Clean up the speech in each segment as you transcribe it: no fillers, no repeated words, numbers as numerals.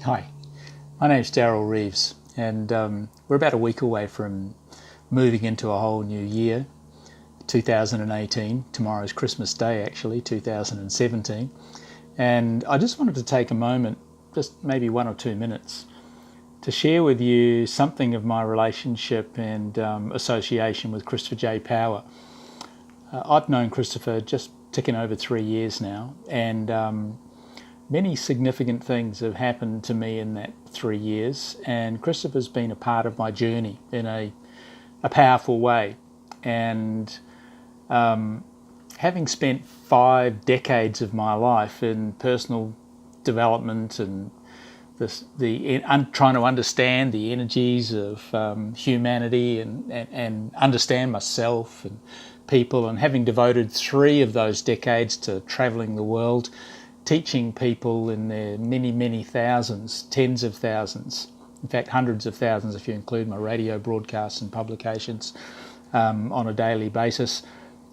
Hi, my name's Darryl Reeves, and we're about a week away from moving into a whole new year, 2018. Tomorrow's Christmas Day, actually, 2017. And I just wanted to take a moment, just maybe 1 or 2 minutes, to share with you something of my relationship and association with Christopher J. Power. I've known Christopher just ticking over 3 years now, and many significant things have happened to me in that 3 years, and Christopher's been a part of my journey in a powerful way. And having spent 5 decades of my life in personal development and trying to understand the energies of humanity and understand myself and people, and having devoted 3 of those decades to travelling the world, teaching people in their many thousands, tens of thousands, in fact hundreds of thousands if you include my radio broadcasts and publications on a daily basis,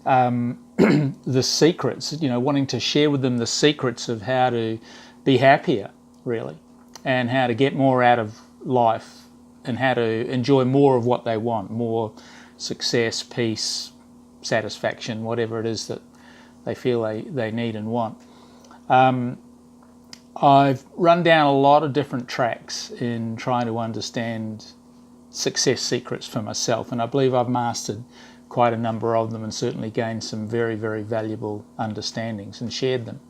the secrets, wanting to share with them the secrets of how to be happier, really, and how to get more out of life and how to enjoy more of what they want, more success, peace, satisfaction, whatever it is that they feel they need and want. I've run down a lot of different tracks in trying to understand success secrets for myself, and I believe I've mastered quite a number of them and certainly gained some very valuable understandings and shared them.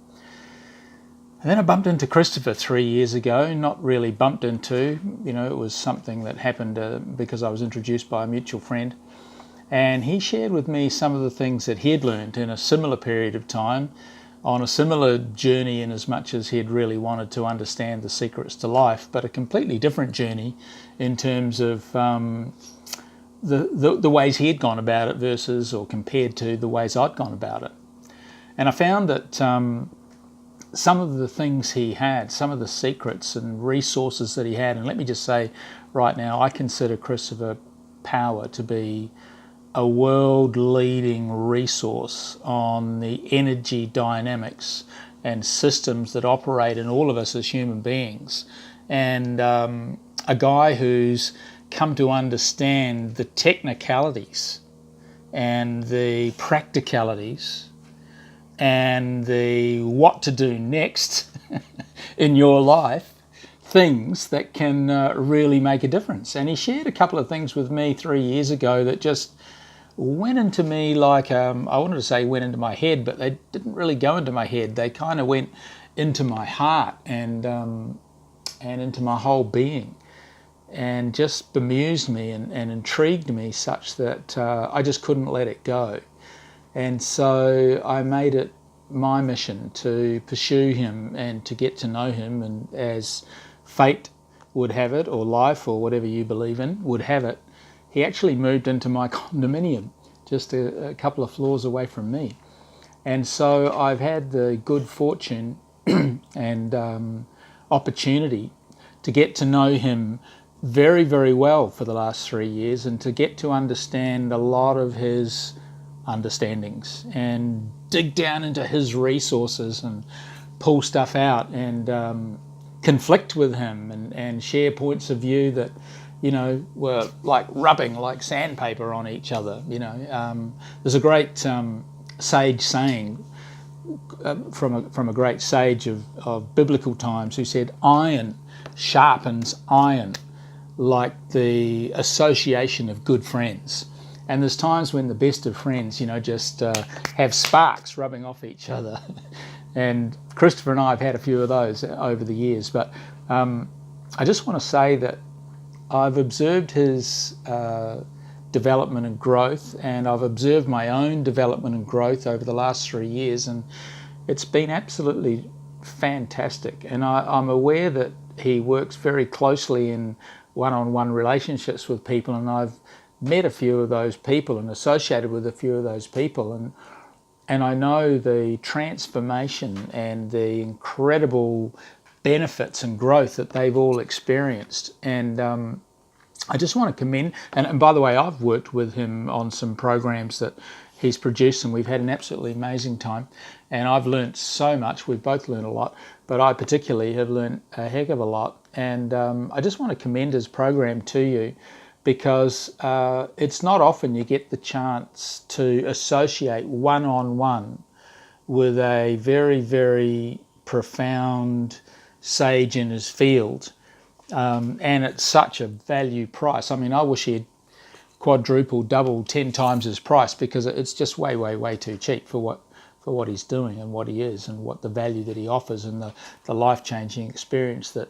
And then I bumped into Christopher 3 years ago, not really bumped into, it was something that happened because I was introduced by a mutual friend, and he shared with me some of the things that he'd learned in a similar period of time, on a similar journey, in as much as he'd really wanted to understand the secrets to life, but a completely different journey in terms of the ways he had gone about it versus, or compared to, the ways I'd gone about it. And I found that some of the things he had, some of the secrets and resources that he had, and let me just say right now, I consider Christopher Power to be a world-leading resource on the energy dynamics and systems that operate in all of us as human beings, and a guy who's come to understand the technicalities and the practicalities and the what to do next in your life, things that can really make a difference. And he shared a couple of things with me 3 years ago that just went into me like, I wanted to say went into my head, but they didn't really go into my head. They kind of went into my heart and into my whole being, and just bemused me and intrigued me such that I just couldn't let it go. And so I made it my mission to pursue him and to get to know him, and as fate would have it, or life, or whatever you believe in would have it, he actually moved into my condominium just a couple of floors away from me. And so I've had the good fortune and opportunity to get to know him very well for the last 3 years, and to get to understand a lot of his understandings and dig down into his resources and pull stuff out and conflict with him and share points of view that were like rubbing like sandpaper on each other. There's a great sage saying from a great sage of biblical times who said, "Iron sharpens iron like the association of good friends." And there's times when the best of friends, just have sparks rubbing off each other. And Christopher and I have had a few of those over the years. But I just want to say that I've observed his development and growth, and I've observed my own development and growth over the last 3 years, and it's been absolutely fantastic. And I'm aware that he works very closely in one-on-one relationships with people, and I've met a few of those people and associated with a few of those people, and I know the transformation and the incredible benefits and growth that they've all experienced. And I just want to commend, and by the way, I've worked with him on some programs that he's produced, and we've had an absolutely amazing time. And I've learnt so much. We've both learned a lot, but I particularly have learnt a heck of a lot. And I just want to commend his program to you, because it's not often you get the chance to associate one-on-one with a very, very profound sage in his field, and at such a value price. I mean, I wish he'd quadruple, double, 10 times his price, because it's just way, way, way too cheap for what he's doing and what he is and what the value that he offers and the life-changing experience that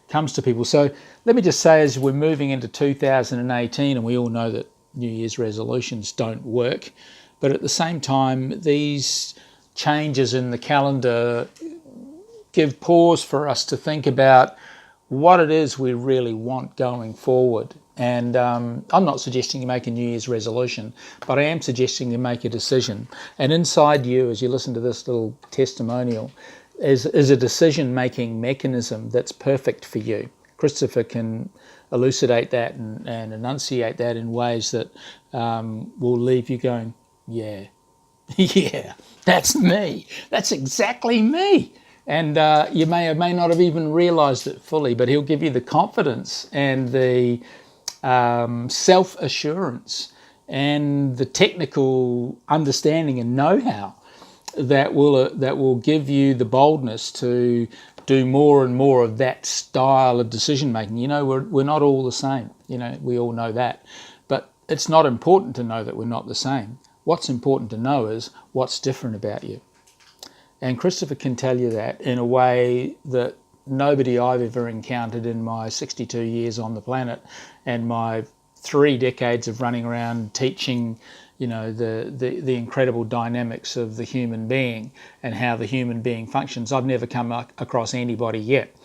comes to people. So let me just say, as we're moving into 2018, and we all know that New Year's resolutions don't work, but at the same time, these changes in the calendar give pause for us to think about what it is we really want going forward. And I'm not suggesting you make a New Year's resolution, but I am suggesting you make a decision. And inside you, as you listen to this little testimonial, is a decision-making mechanism that's perfect for you. Christopher can elucidate that and enunciate that in ways that will leave you going, yeah, yeah, that's me. That's exactly me. And you may or may not have even realised it fully, but he'll give you the confidence and the self-assurance and the technical understanding and know-how that will give you the boldness to do more and more of that style of decision making. You know, we're not all the same. You know, we all know that, but it's not important to know that we're not the same. What's important to know is what's different about you. And Christopher can tell you that in a way that nobody I've ever encountered in my 62 years on the planet and my 3 decades of running around teaching, you know, the incredible dynamics of the human being and how the human being functions. I've never come across anybody yet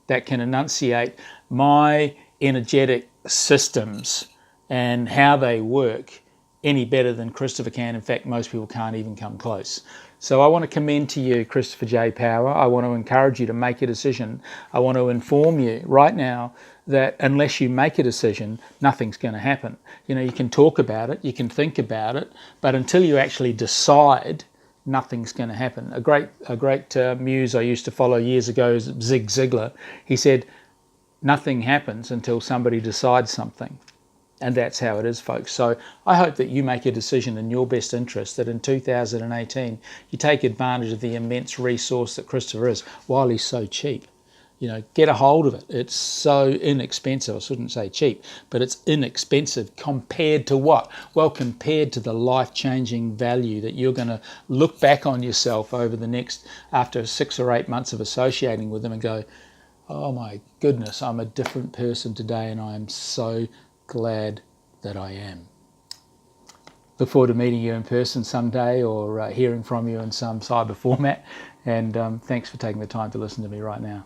that can enunciate my energetic systems and how they work any better than Christopher can. In fact, most people can't even come close. So I want to commend to you, Christopher J. Power. I want to encourage you to make a decision. I want to inform you right now that unless you make a decision, nothing's going to happen. You know, you can talk about it, you can think about it, but until you actually decide, nothing's going to happen. A great muse I used to follow years ago is Zig Ziglar. He said, nothing happens until somebody decides something. And that's how it is, folks. So I hope that you make a decision in your best interest, that in 2018 you take advantage of the immense resource that Christopher is while he's so cheap. You know, get a hold of it. It's so inexpensive. I shouldn't say cheap, but it's inexpensive compared to what? Well, compared to the life-changing value that you're going to look back on yourself over the next, after 6 or 8 months of associating with them and go, oh my goodness, I'm a different person today and I am so glad that I am. Look forward to meeting you in person someday or hearing from you in some cyber format. And thanks for taking the time to listen to me right now.